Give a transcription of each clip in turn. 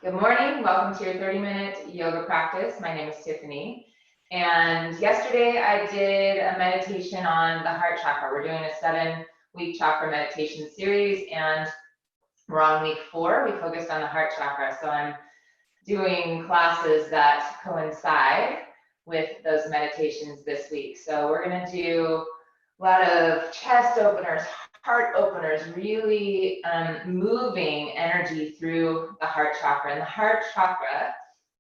Good morning, welcome to your 30-minute yoga practice. My name is Tiffany. And yesterday I did a meditation on the heart chakra. We're doing a 7-week chakra meditation series and we're on week 4. We focused on the heart chakra. So I'm doing classes that coincide with those meditations this week. So we're gonna do a lot of chest openers, heart openers, really moving energy through the heart chakra. And the heart chakra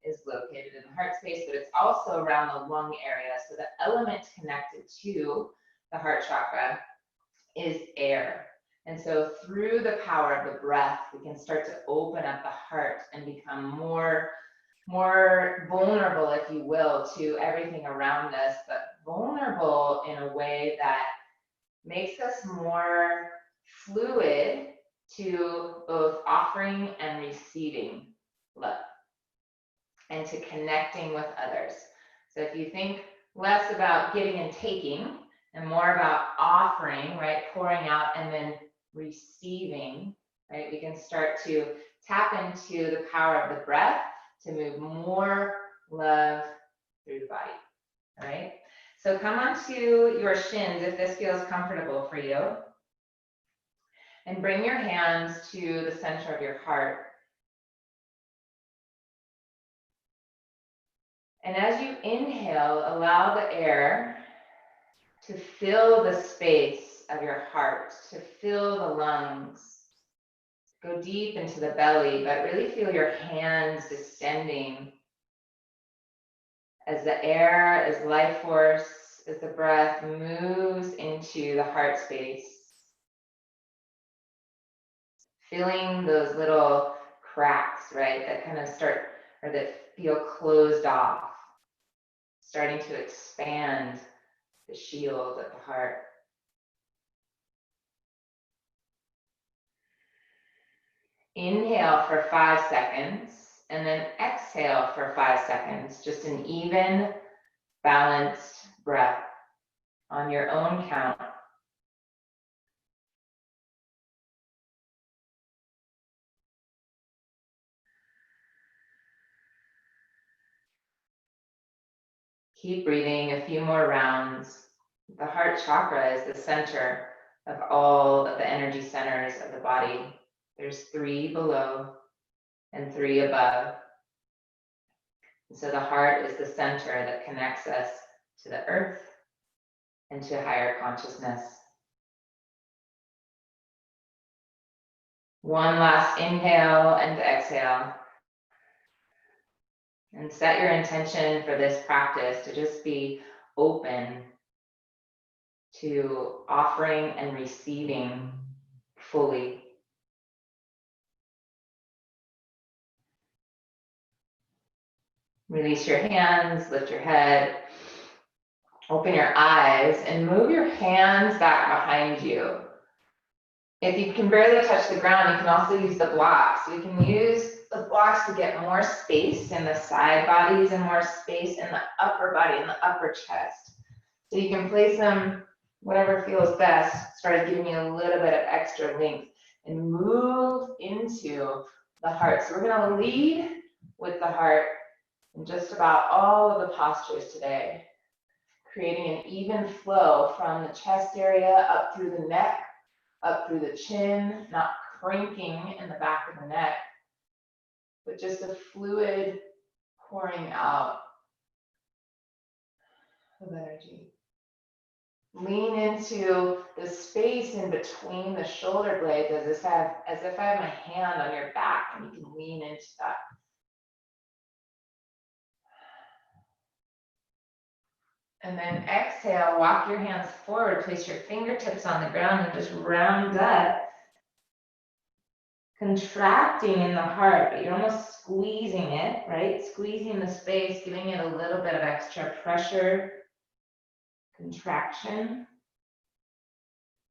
is located in the heart space, but it's also around the lung area. So the element connected to the heart chakra is air. And so through the power of the breath, we can start to open up the heart and become more vulnerable, if you will, to everything around us, but vulnerable in a way that makes us more fluid to both offering and receiving love and to connecting with others. So if you think less about giving and taking and more about offering, right, pouring out and then receiving, right, we can start to tap into the power of the breath to move more love through the body, all right? So come onto your shins if this feels comfortable for you. And bring your hands to the center of your heart. And as you inhale, allow the air to fill the space of your heart, to fill the lungs. Go deep into the belly, but really feel your hands descending as the air, as life force, as the breath moves into the heart space. Filling those little cracks, right, that kind of start, or that feel closed off. Starting to expand the shield of the heart. Inhale for 5 seconds, and then exhale for 5 seconds. Just an even, balanced breath on your own count. Keep breathing a few more rounds. The heart chakra is the center of all of the energy centers of the body. There's 3 below and 3 above. And so the heart is the center that connects us to the earth and to higher consciousness. One last inhale and exhale. And set your intention for this practice to just be open to offering and receiving fully. Release your hands, lift your head, open your eyes, and move your hands back behind you. If you can barely touch the ground, you can also use the blocks. We can use the blocks to get more space in the side bodies and more space in the upper body, in the upper chest. So you can place them whatever feels best, as far as giving you a little bit of extra length, and move into the heart. So we're going to lead with the heart in just about all of the postures today, creating an even flow from the chest area up through the neck, up through the chin, not cranking in the back of the neck, but just a fluid pouring out of energy. Lean into the space in between the shoulder blades as if I have my hand on your back, and you can lean into that. And then exhale, walk your hands forward, place your fingertips on the ground and just round up. Contracting in the heart, but you're almost squeezing it, right? Squeezing the space, giving it a little bit of extra pressure, contraction,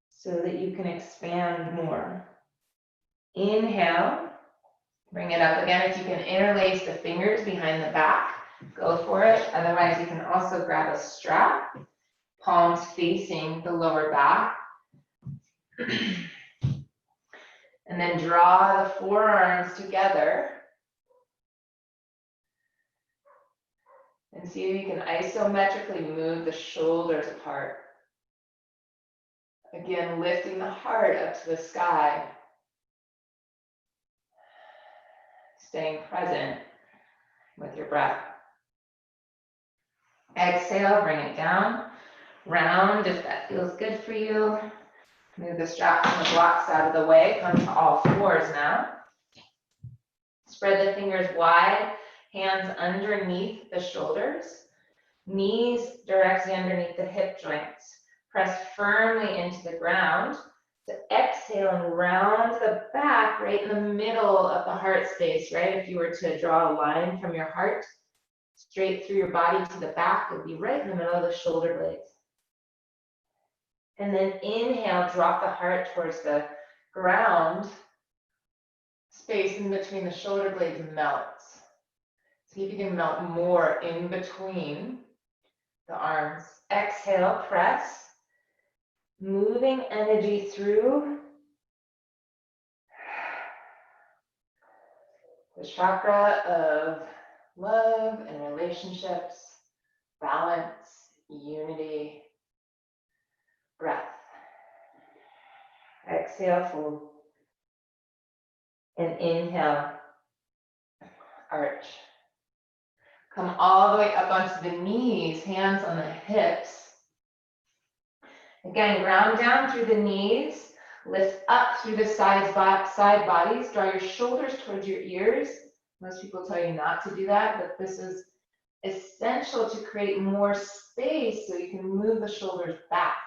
so that you can expand more. Inhale, bring it up again. If you can interlace the fingers behind the back, go for it. Otherwise, you can also grab a strap, palms facing the lower back. And then draw the forearms together And see if you can isometrically move the shoulders apart. Again, lifting the heart up to the sky. Staying present with your breath. Exhale, bring it down. Round if that feels good for you. Move the straps and the blocks out of the way. Come to all fours now. Spread the fingers wide, hands underneath the shoulders. Knees directly underneath the hip joints. Press firmly into the ground. So exhale and round the back right in the middle of the heart space, right? If you were to draw a line from your heart straight through your body to the back, it would be right in the middle of the shoulder blades. And then inhale, drop the heart towards the ground. Space in between the shoulder blades melts. See if you can melt more in between the arms. Exhale, press. Moving energy through the chakra of love and relationships, balance, unity, breath. Exhale, fold. And inhale, arch. Come all the way up onto the knees, hands on the hips. Again, ground down through the knees, lift up through the side bodies, draw your shoulders towards your ears. Most people tell you not to do that, but this is essential to create more space so you can move the shoulders back,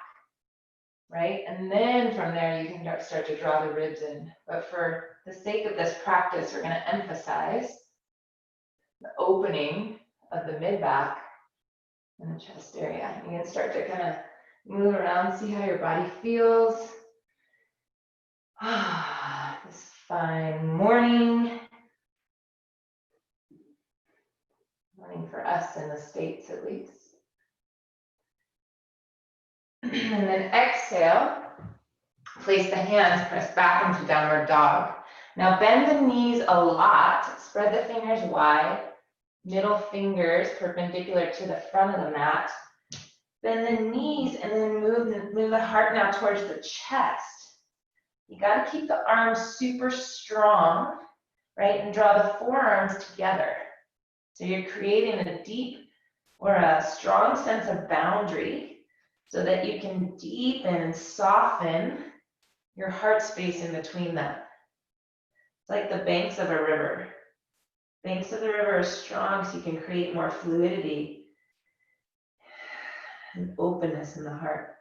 right? And then from there, you can start to draw the ribs in. But for the sake of this practice, we're gonna emphasize the opening of the mid-back and the chest area. You can start to kind of move around, see how your body feels. This fine morning. Morning for us in the States at least. And then exhale, place the hands, press back into downward dog. Now bend the knees a lot, spread the fingers wide, middle fingers perpendicular to the front of the mat. Bend the knees and then move the heart now towards the chest. You gotta keep the arms super strong, right? And draw the forearms together. So you're creating a deep or a strong sense of boundary so that you can deepen and soften your heart space in between them. It's like the banks of a river. Banks of the river are strong so you can create more fluidity and openness in the heart.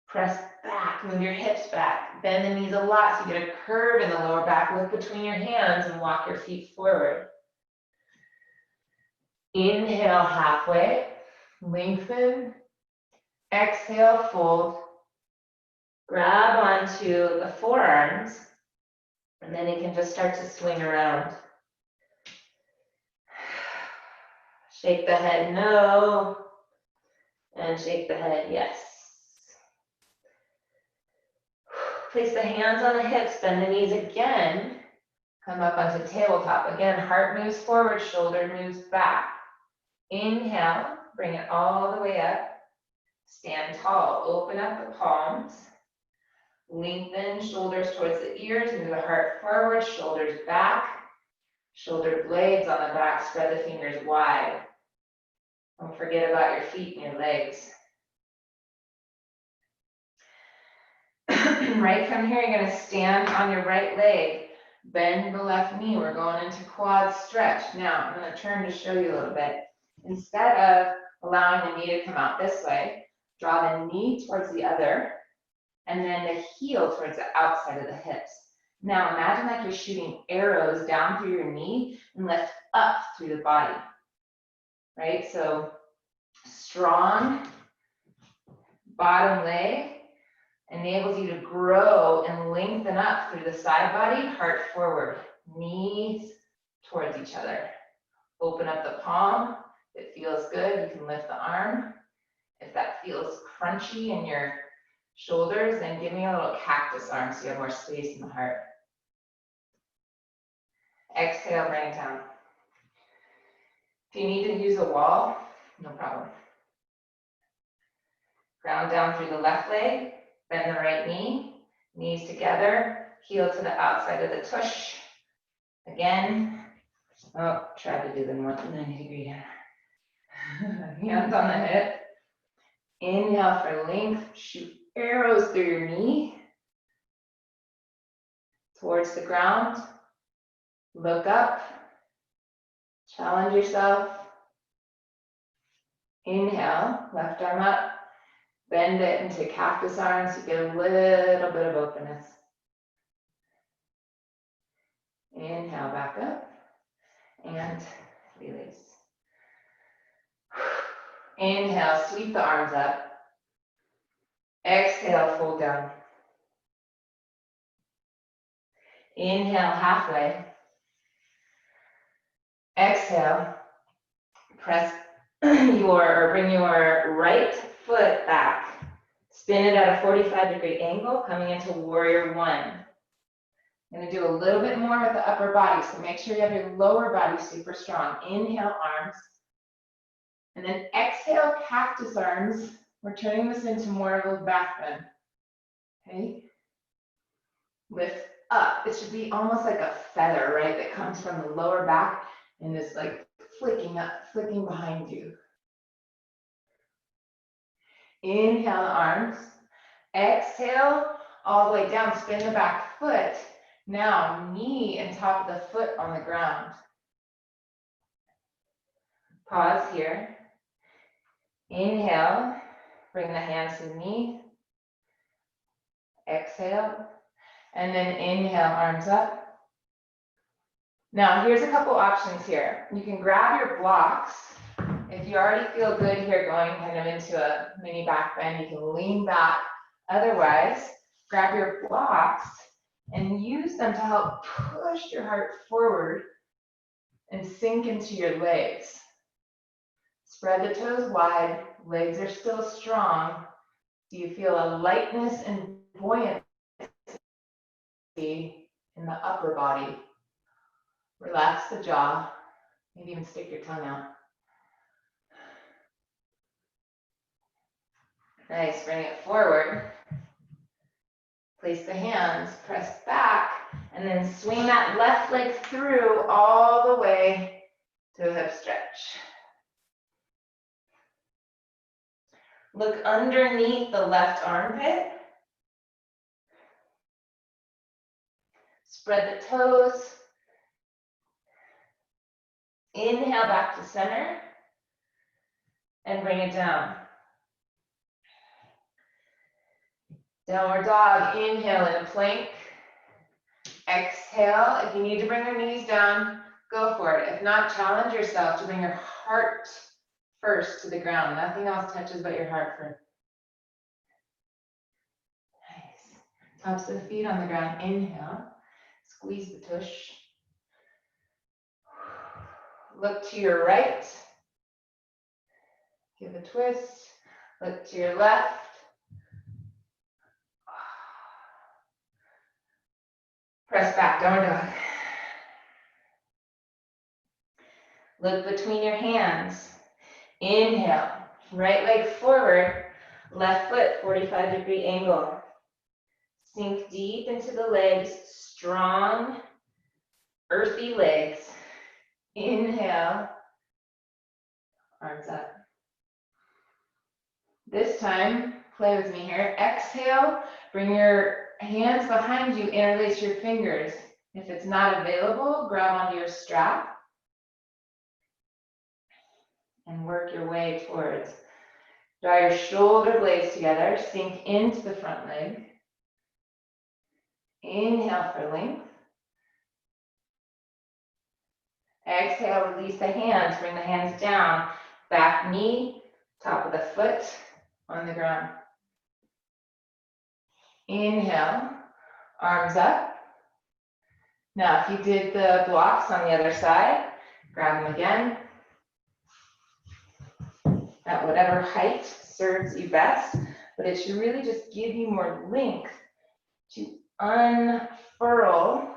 Press back, move your hips back, bend the knees a lot so you get a curve in the lower back. Look between your hands and walk your feet forward. Inhale halfway, lengthen. Exhale, fold. Grab onto the forearms, and then you can just start to swing around. Shake the head no, and shake the head yes. Place the hands on the hips, bend the knees again. Come up onto tabletop. Again, heart moves forward, shoulder moves back. Inhale, bring it all the way up. Stand tall, open up the palms. Lengthen shoulders towards the ears, move the heart forward, shoulders back. Shoulder blades on the back, spread the fingers wide. Don't forget about your feet and your legs. Right from here, you're gonna stand on your right leg, bend the left knee. We're going into quad stretch. Now, I'm gonna turn to show you a little bit. Instead of allowing the knee to come out this way, draw the knee towards the other, and then the heel towards the outside of the hips. Now, imagine like you're shooting arrows down through your knee and lift up through the body, right? So, strong bottom leg enables you to grow and lengthen up through the side body, heart forward, knees towards each other. Open up the palm. If it feels good, you can lift the arm. If that feels crunchy in your shoulders, then give me a little cactus arm so you have more space in the heart. Exhale, bring it down. If you need to use a wall, no problem. Ground down through the left leg, bend the right knee, knees together, heel to the outside of the tush. Again, oh, try to do the 90-degree. Hands on the hip. Inhale for length, shoot arrows through your knee towards the ground. Look up, challenge yourself. Inhale, left arm up, bend it into cactus arms to get a little bit of openness. Inhale, back up, and release. Inhale, sweep the arms up. Exhale, fold down. Inhale, halfway. Exhale, press bring your right foot back. Spin it at a 45-degree angle, coming into warrior one. I'm gonna do a little bit more with the upper body, so make sure you have your lower body super strong. Inhale, arms. And then exhale, cactus arms. We're turning this into more of a back bend. Okay? Lift up. It should be almost like a feather, right? That comes from the lower back and is like flicking up, flicking behind you. Inhale, arms. Exhale, all the way down. Spin the back foot. Now, knee and top of the foot on the ground. Pause here. Inhale, bring the hands to the knee. Exhale, and then inhale, arms up. Now, here's a couple options here. You can grab your blocks. If you already feel good here going kind of into a mini back bend, you can lean back. Otherwise, grab your blocks and use them to help push your heart forward and sink into your legs. Spread the toes wide, legs are still strong. Do you feel a lightness and buoyancy in the upper body? Relax the jaw, maybe even stick your tongue out. Nice, bring it forward. Place the hands, press back, and then swing that left leg through all the way to a hip stretch. Look underneath the left armpit. Spread the toes. Inhale back to center and bring it down. Downward dog, inhale in a plank. Exhale, if you need to bring your knees down, go for it. If not, challenge yourself to bring your heart first to the ground. Nothing else touches but your heart first. Nice. Tops of the feet on the ground, inhale. Squeeze the tush. Look to your right. Give a twist. Look to your left. Press back, downward dog. Look between your hands. Inhale, right leg forward, left foot, 45-degree angle. Sink deep into the legs, strong, earthy legs. Inhale, arms up. This time, play with me here. Exhale, bring your hands behind you, interlace your fingers. If it's not available, grab onto your strap and work your way towards. Draw your shoulder blades together, sink into the front leg. Inhale for length. Exhale, release the hands, bring the hands down. Back knee, top of the foot on the ground. Inhale, arms up. Now, if you did the blocks on the other side, grab them again. At whatever height serves you best, but it should really just give you more length to unfurl,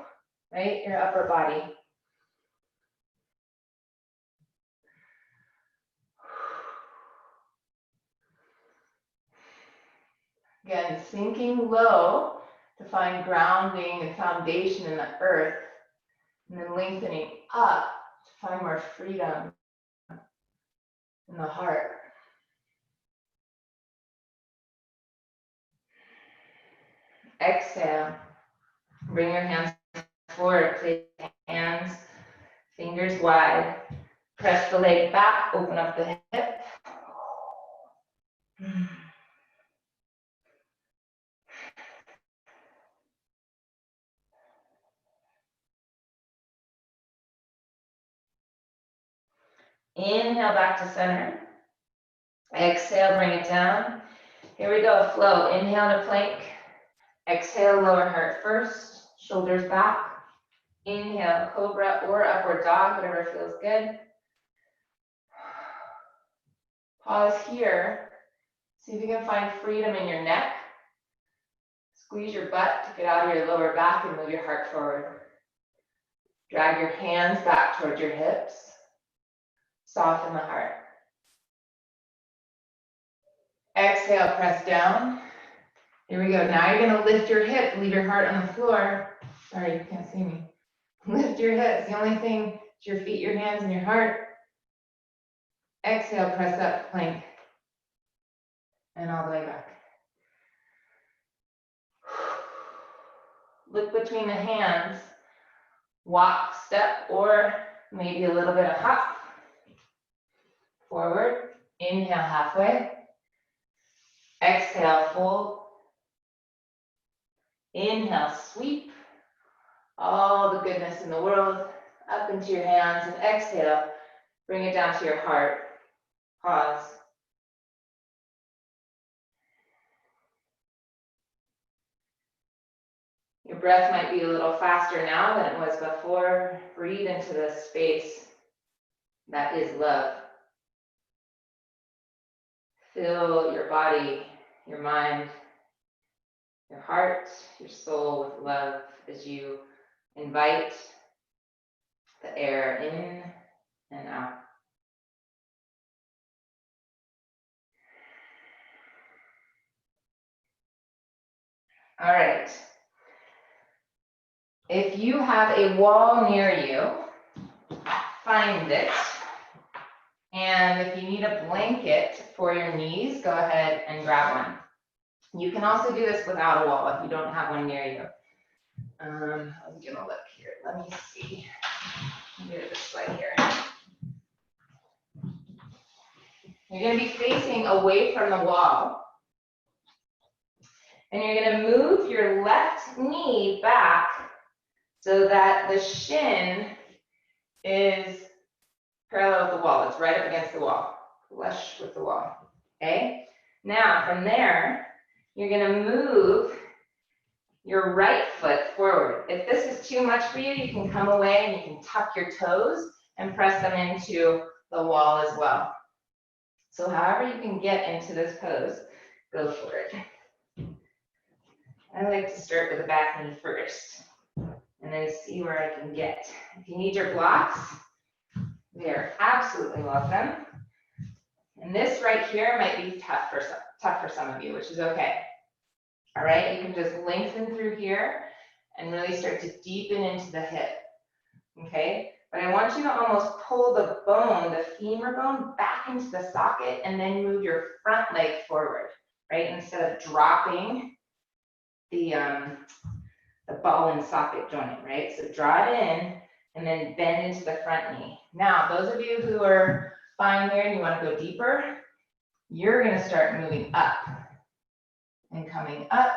right, your upper body. Again, sinking low to find grounding and foundation in the earth, and then lengthening up to find more freedom in the heart. Exhale. Bring your hands forward. Place hands, fingers wide. Press the leg back, open up the hip. Inhale back to center. Exhale, bring it down. Here we go, flow. Inhale to plank. Exhale, lower heart first, shoulders back. Inhale, cobra or upward dog, whatever feels good. Pause here. See if you can find freedom in your neck. Squeeze your butt to get out of your lower back and move your heart forward. Drag your hands back towards your hips. Soften the heart. Exhale, press down. Here we go. Now you're going to lift your hip, leave your heart on the floor. Sorry, you can't see me. Lift your hips. The only thing is your feet, your hands, and your heart. Exhale, press up, plank. And all the way back. Look between the hands. Walk, step, or maybe a little bit of hop. Forward. Inhale, halfway. Exhale, fold. Inhale, sweep. All the goodness in the world up into your hands. And exhale, bring it down to your heart. Pause. Your breath might be a little faster now than it was before. Breathe into the space that is love. Fill your body, your mind, your heart, your soul with love as you invite the air in and out. All right. If you have a wall near you, find it. And if you need a blanket for your knees, go ahead and grab one. You can also do this without a wall if you don't have one near you. I'm gonna look here. Let me see. I'll do it this way here. You're gonna be facing away from the wall. And you're gonna move your left knee back so that the shin is parallel with the wall. It's right up against the wall, flush with the wall, okay? Now, from there, you're gonna move your right foot forward. If this is too much for you, you can come away and you can tuck your toes and press them into the wall as well. So however you can get into this pose, go for it. I like to start with the back knee first and then see where I can get. If you need your blocks, they are absolutely welcome. And this right here might be tough for some of you, which is okay. All right, you can just lengthen through here and really start to deepen into the hip, okay? But I want you to almost pull the bone, the femur bone, back into the socket and then move your front leg forward, right? Instead of dropping the ball and socket joint, right? So draw it in and then bend into the front knee. Now, those of you who are fine here and you want to go deeper, you're going to start moving up and coming up.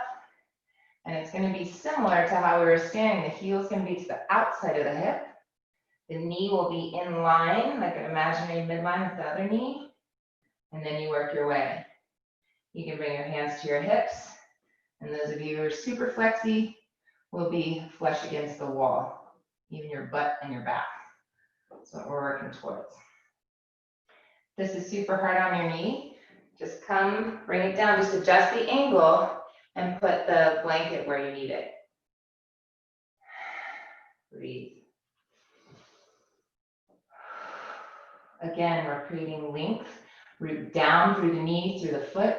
And it's going to be similar to how we were standing. The heel is going to be to the outside of the hip. The knee will be in line, like an imaginary midline with the other knee. And then you work your way. You can bring your hands to your hips. And those of you who are super flexy will be flush against the wall, even your butt and your back. That's what we're working towards. This is super hard on your knee. Just come, bring it down, just adjust the angle and put the blanket where you need it. Breathe. Again, we're creating length, root down through the knee, through the foot.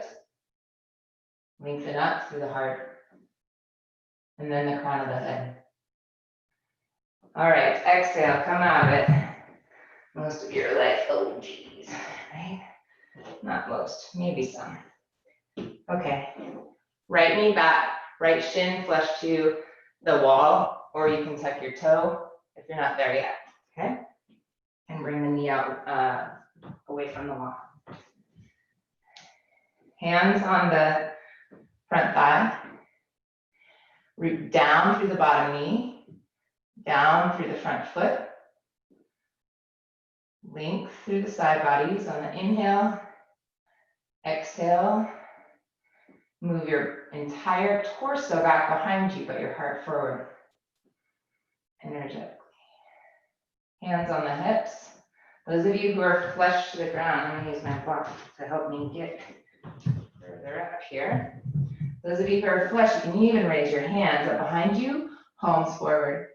Lengthen up through the heart. And then the crown of the head. All right, exhale, come out of it. Most of you are like, oh geez, right? Not most, maybe some. Okay, right knee back, right shin flush to the wall, or you can tuck your toe if you're not there yet, okay? And bring the knee out away from the wall. Hands on the front thigh. Root down through the bottom knee, down through the front foot. Length through the side bodies on the inhale. Exhale. Move your entire torso back behind you, but your heart forward. Energetically. Hands on the hips. Those of you who are flush to the ground, I'm gonna use my block to help me get further up here. Those of you who are flush, you can even raise your hands up behind you, palms forward.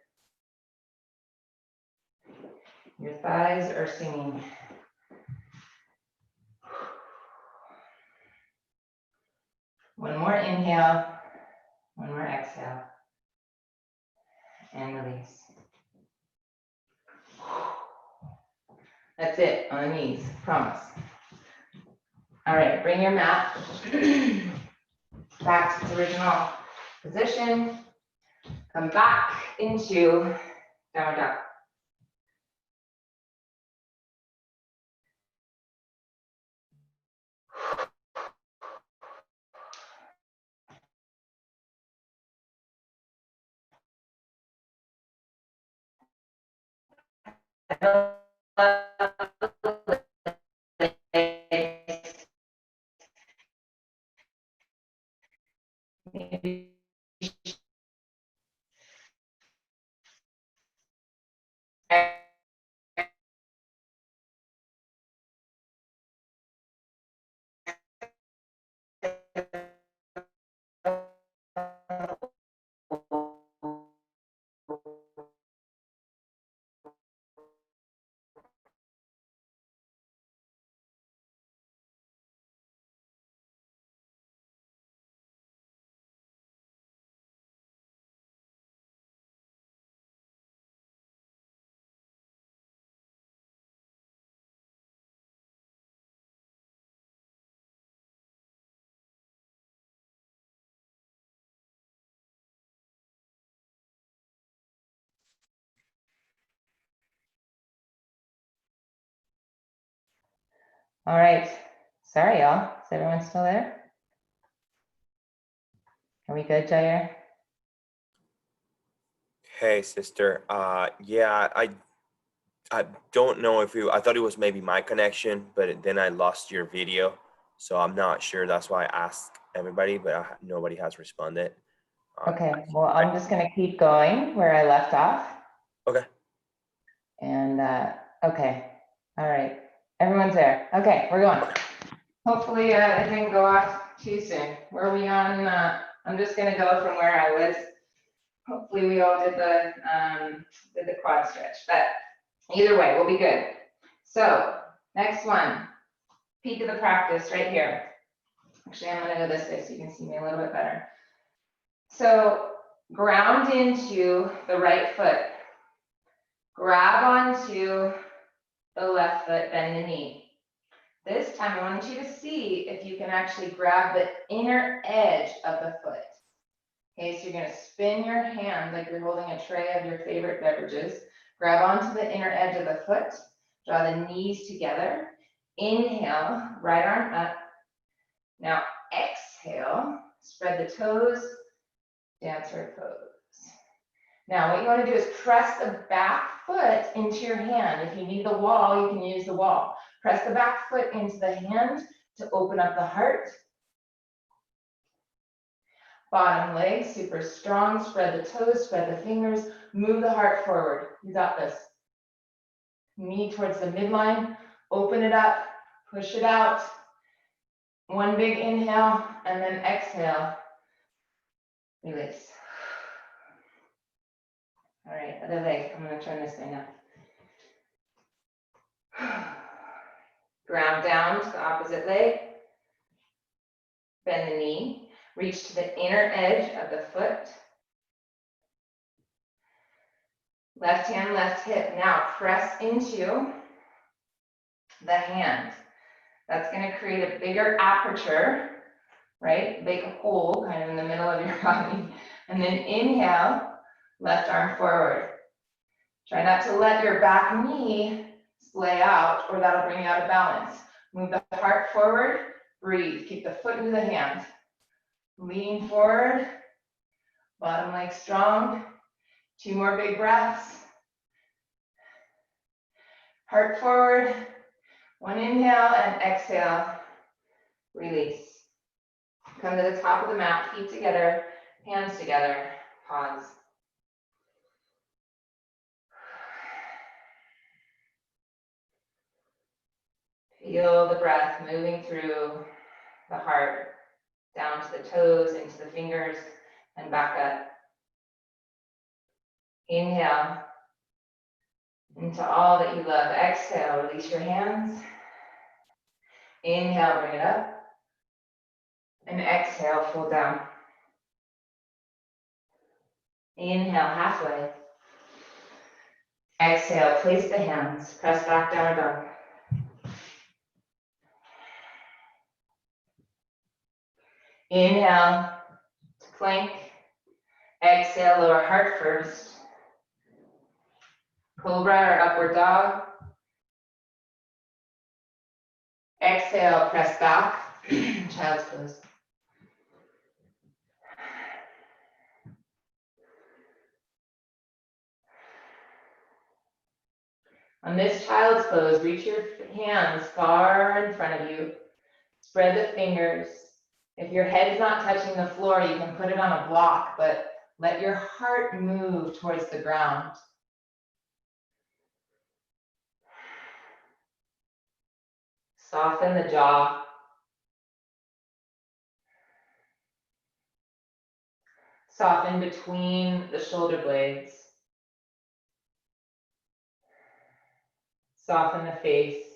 Your thighs are singing. One more inhale, one more exhale, and release. That's it, on the knees, promise. All right, bring your mat back to its original position. Come back into downward dog. All right, sorry y'all, is everyone still there? Are we good, Jair? Hey, sister. Yeah, I don't know if I thought it was maybe my connection, but then I lost your video, so I'm not sure. That's why I asked everybody, but nobody has responded. Okay, well, I'm just gonna keep going where I left off. Okay. And okay, all right, everyone's there. Okay, we're going. Hopefully it didn't go off too soon. Where are we on? I'm just gonna go from where I was. Hopefully we all did the quad stretch, but either way, we'll be good. So next one, peak of the practice right here. Actually, I'm gonna go this way so you can see me a little bit better. So ground into the right foot. Grab onto the left foot, bend the knee. This time I want you to see if you can actually grab the inner edge of the foot. Okay, so you're gonna spin your hand like you're holding a tray of your favorite beverages. Grab onto the inner edge of the foot, draw the knees together. Inhale, right arm up. Now exhale, spread the toes, dancer pose. Now what you wanna do is press the back foot into your hand. If you need the wall, you can use the wall. Press the back foot into the hand to open up the heart. Bottom leg, super strong. Spread the toes, spread the fingers. Move the heart forward. You got this. Knee towards the midline. Open it up. Push it out. One big inhale and then exhale. Release. All right, other leg. I'm going to turn this way now. Ground down to the opposite leg. Bend the knee. Reach to the inner edge of the foot. Left hand, left hip. Now press into the hand. That's going to create a bigger aperture, right? Make a hole kind of in the middle of your body. And then inhale, left arm forward. Try not to let your back knee splay out or that'll bring you out of balance. Move the heart forward, breathe. Keep the foot into the hand. Lean forward, bottom leg strong. 2 more big breaths. Heart forward, 1 inhale and exhale, release. Come to the top of the mat, feet together, hands together, pause. Feel the breath moving through the heart, down to the toes, into the fingers, and back up. Inhale into all that you love. Exhale, release your hands. Inhale, bring it up. And exhale, fold down. Inhale, halfway. Exhale, place the hands. Press back, down dog. Inhale to plank. Exhale, lower heart first. Cobra or upward dog. Exhale, press back. Child's pose. On this child's pose, reach your hands far in front of you. Spread the fingers. If your head is not touching the floor, you can put it on a block, but let your heart move towards the ground. Soften the jaw. Soften between the shoulder blades. Soften the face.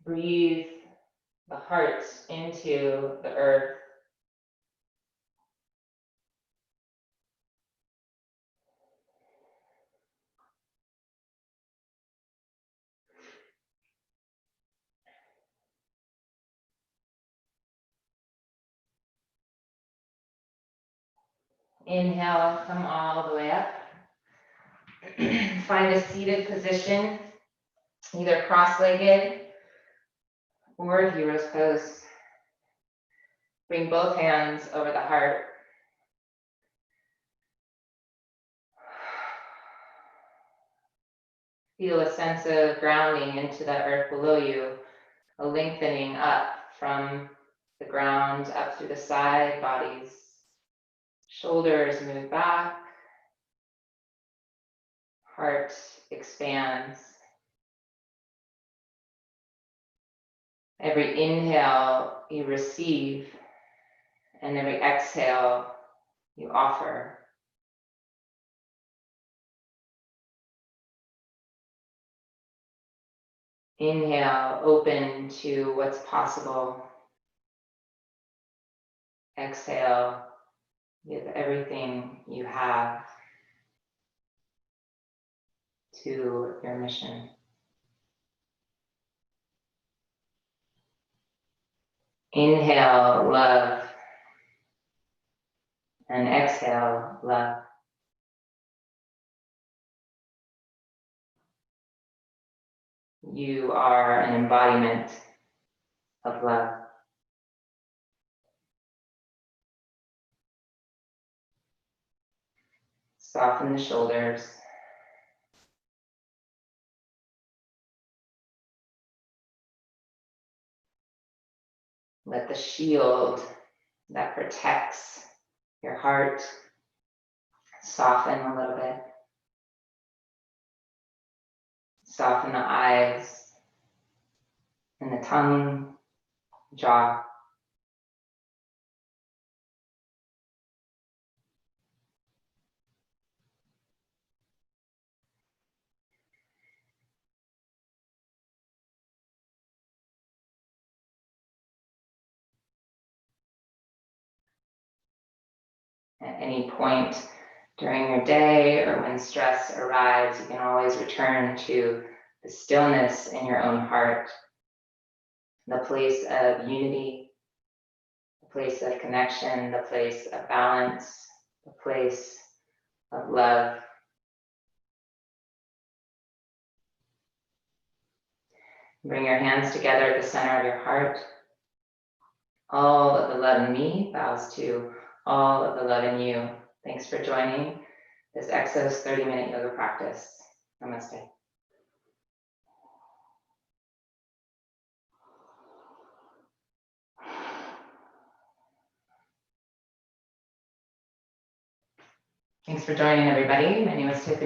Breathe the heart into the earth. Inhale, come all the way up. Find a seated position, either cross-legged or hero's pose. Bring both hands over the heart. Feel a sense of grounding into the earth below you, a lengthening up from the ground up through the side bodies. Shoulders move back. Heart expands. Every inhale you receive, and every exhale you offer. Inhale, open to what's possible. Exhale, give everything you have to your mission. Inhale, love. And exhale, love. You are an embodiment of love. Soften the shoulders. Let the shield that protects your heart soften a little bit. Soften the eyes and the tongue, jaw. any point during your day or when stress arrives, you can always return to the stillness in your own heart, the place of unity, the place of connection, the place of balance, the place of love. Bring your hands together at the center of your heart. All of the love in me bows to all of the love in you. Thanks for joining this Exos 30-minute yoga practice. Namaste. Thanks for joining, everybody. My name is Tiffany.